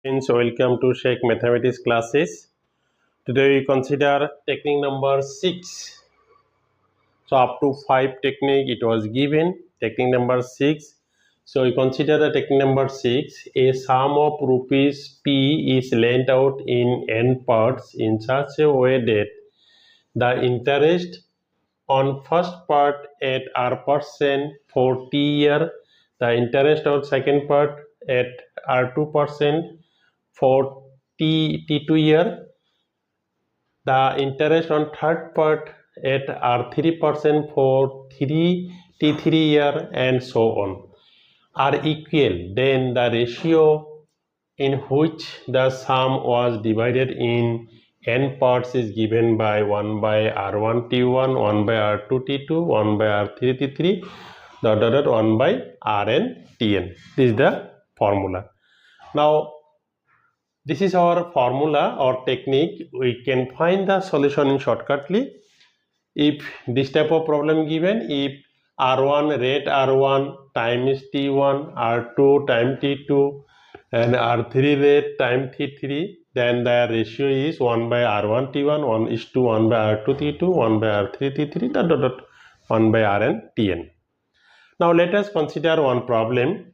Welcome to Sheikh Mathematics classes. Today we consider technique number 6. So up to 5 technique it was given. Technique number 6. So we consider the technique number 6. A sum of rupees P is lent out in n parts in such a way that the interest on first part at R% for T year, the interest on second part at R2% for T2 year, the interest on third part at R3% for T3 year, and so on, are equal, then the ratio in which the sum was divided in n parts is given by 1 by R1 T1, 1 by R2 T2, 1 by R3 T3, dot 1 by Rn Tn. This is the formula. Now this is our formula or technique. We can find the solution in shortcutly. If this type of problem given, if R1 rate R1 times T1, R2 times T2, and R3 rate times T3, then the ratio is 1 by R1 T1, 1 is to 1 by R2 T2, 1 by R3 T3, dot 1 by Rn Tn. Now let us consider one problem.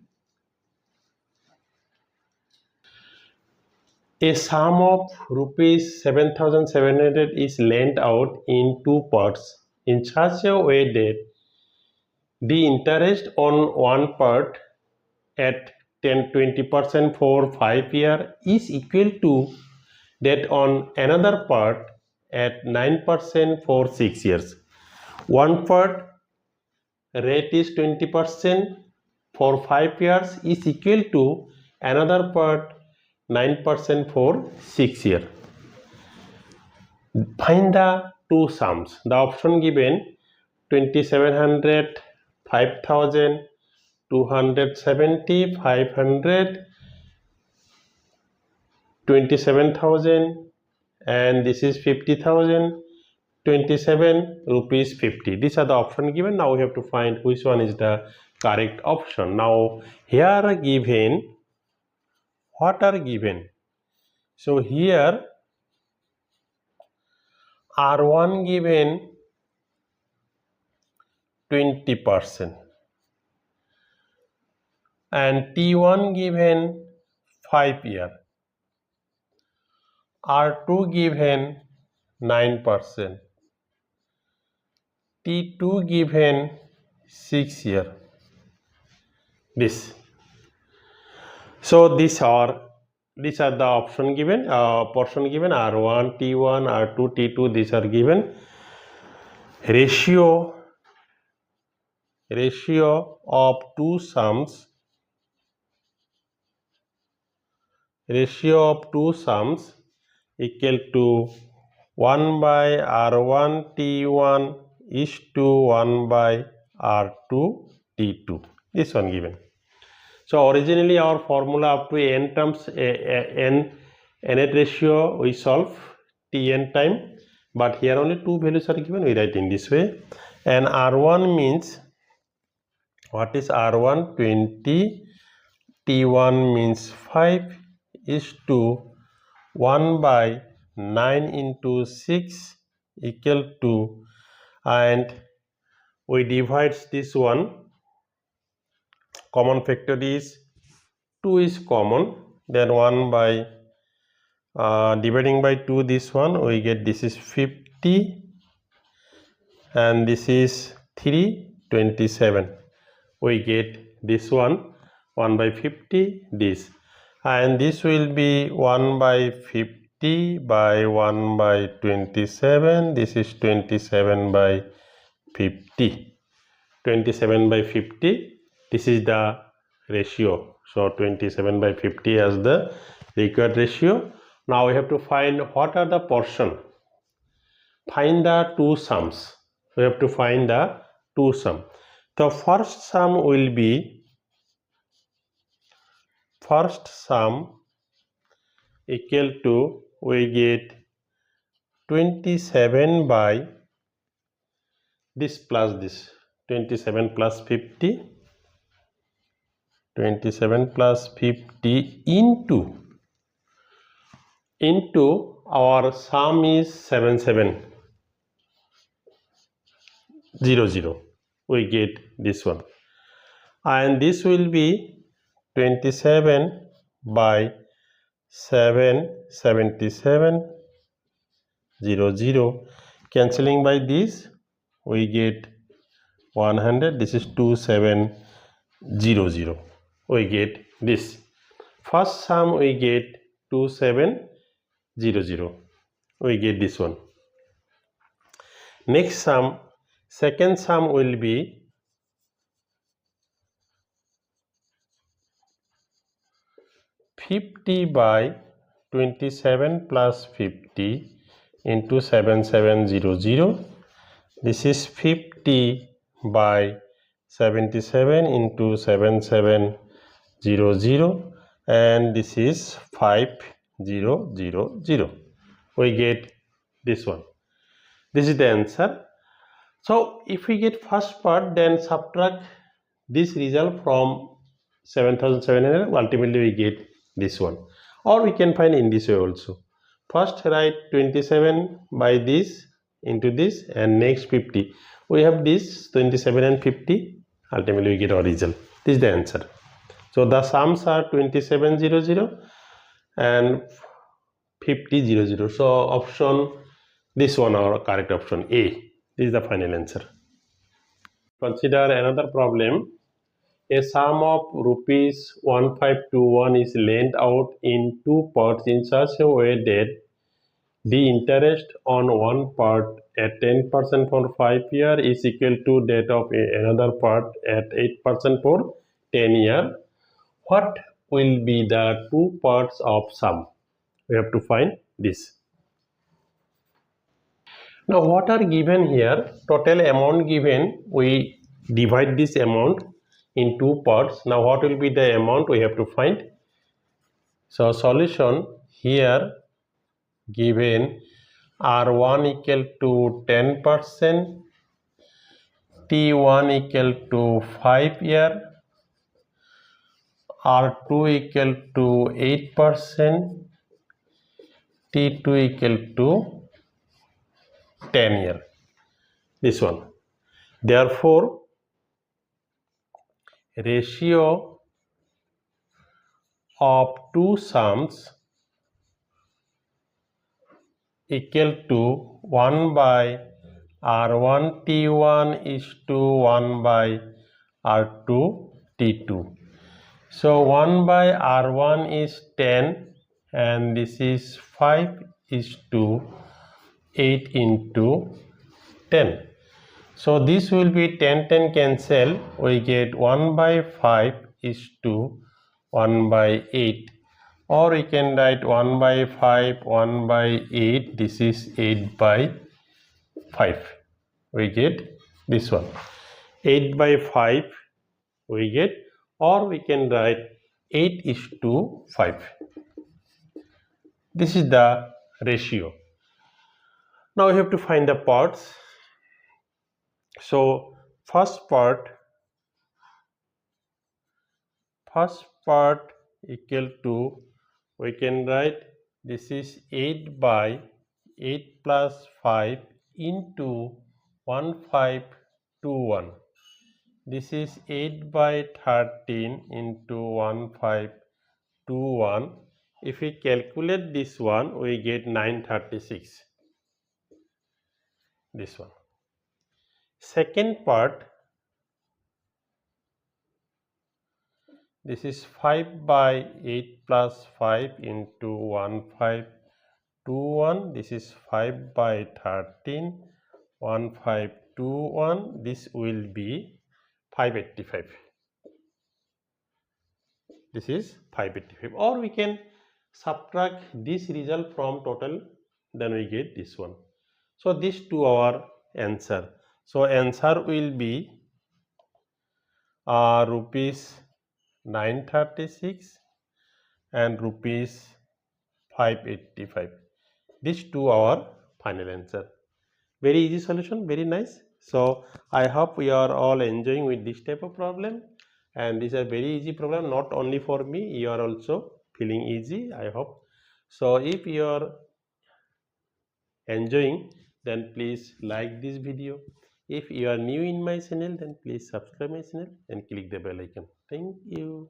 A sum of rupees 7,700 is lent out in 2 parts in such a way that the interest on one part at 10-20% for 5 years is equal to that on another part at 9% for 6 years. One part rate is 20% for 5 years is equal to another part 9% for 6 years. Find the two sums. The option given 2700, 5000, 270, 500, 27,000, and this is 50,000, 27 rupees 50. These are the option given. Now we have to find which one is the correct option. Now here given, what are given? So here R1 given 20% and T1 given 5 year, R2 given 9%, T2 given 6 year. This. So these are the option given, portion given, R1, T1, R2, T2, these are given. Ratio of two sums, equal to 1 by R1 T1 is to 1 by R2 T2. This one given. So originally our formula up to n terms, nth ratio we solve Tn time, but here only two values are given, we write in this way. And R1 means, what is R1? 20, T1 means 5 is to 1 by 9 into 6 equal to, and we divide this one, common factor is 2 is common, then 1 by dividing by 2 this one, we get this is 50 and this is 3, 27. We get this one 1 by 50 this, and this will be 1 by 50 by 1 by 27, this is 27 by 50, 27 by 50, this is the ratio. So 27 by 50 as the required ratio. Now we have to find what are the portion. Find the two sums. We have to find the two sum. The first sum will be, first sum equal to, we get 27 by this plus this, 27 plus 50, 27 plus 50 into into our sum is 7700. We get this one, and this will be 27 by 77700. Cancelling by this, we get 100. This is 2700. We get this. First sum we get 2700. We get this one. Next sum, second sum will be 50 by 27 plus 50 into 7700. This is 50 by 77 into 7700, and this is 5000. We get this one. This is the answer. So if we get first part, then subtract this result from 7700, ultimately we get this one. Or we can find in this way also. First write 27 by this into this, and next 50. We have this 27 and 50, ultimately we get our result. This is the answer. So the sums are 2700 and 5000. So option, this one, our correct option A. This is the final answer. Consider another problem. A sum of rupees 1521 is lent out in two parts in such a way that the interest on one part at 10% for 5 years is equal to that of another part at 8% for 10 years. What will be the two parts of sum? We have to find this. Now what are given here? Total amount given. We divide this amount in two parts. Now what will be the amount? We have to find. So solution here given R1 equal to 10%, T1 equal to 5 years, R2 equal to 8%, T2 equal to 10 years. This one. Therefore, ratio of two sums equal to 1 by R1 T1 is to 1 by R2 T2. So 1 by R1 is 10, and this is 5 is to 8 into 10. So this will be 10 cancel. We get 1 by 5 is to 1 by 8. Or we can write 1 by 5, 1 by 8. This is 8 by 5. We get this one. 8 by 5 we get, or we can write 8 is to 5. This is the ratio. Now we have to find the parts. So first part equal to, we can write this is 8 by 8 plus 5 into 1521. This is 8 by 13 into 1521. If we calculate this one, we get 936. This one. Second part, this is 5 by 8 plus 5 into 1521. This is 5 by 13, 1521. This will be 585. This is 585. Or we can subtract this result from total, then we get this one. So these two are answer. So answer will be rupees 936 and rupees 585. These two are final answer. Very easy solution, very nice. So I hope we are all enjoying with this type of problem, and this is a very easy problem, not only for me, you are also feeling easy. I hope So if you are enjoying, then please like this video. If you are new in my channel, then please subscribe my channel and click the bell icon. Thank you.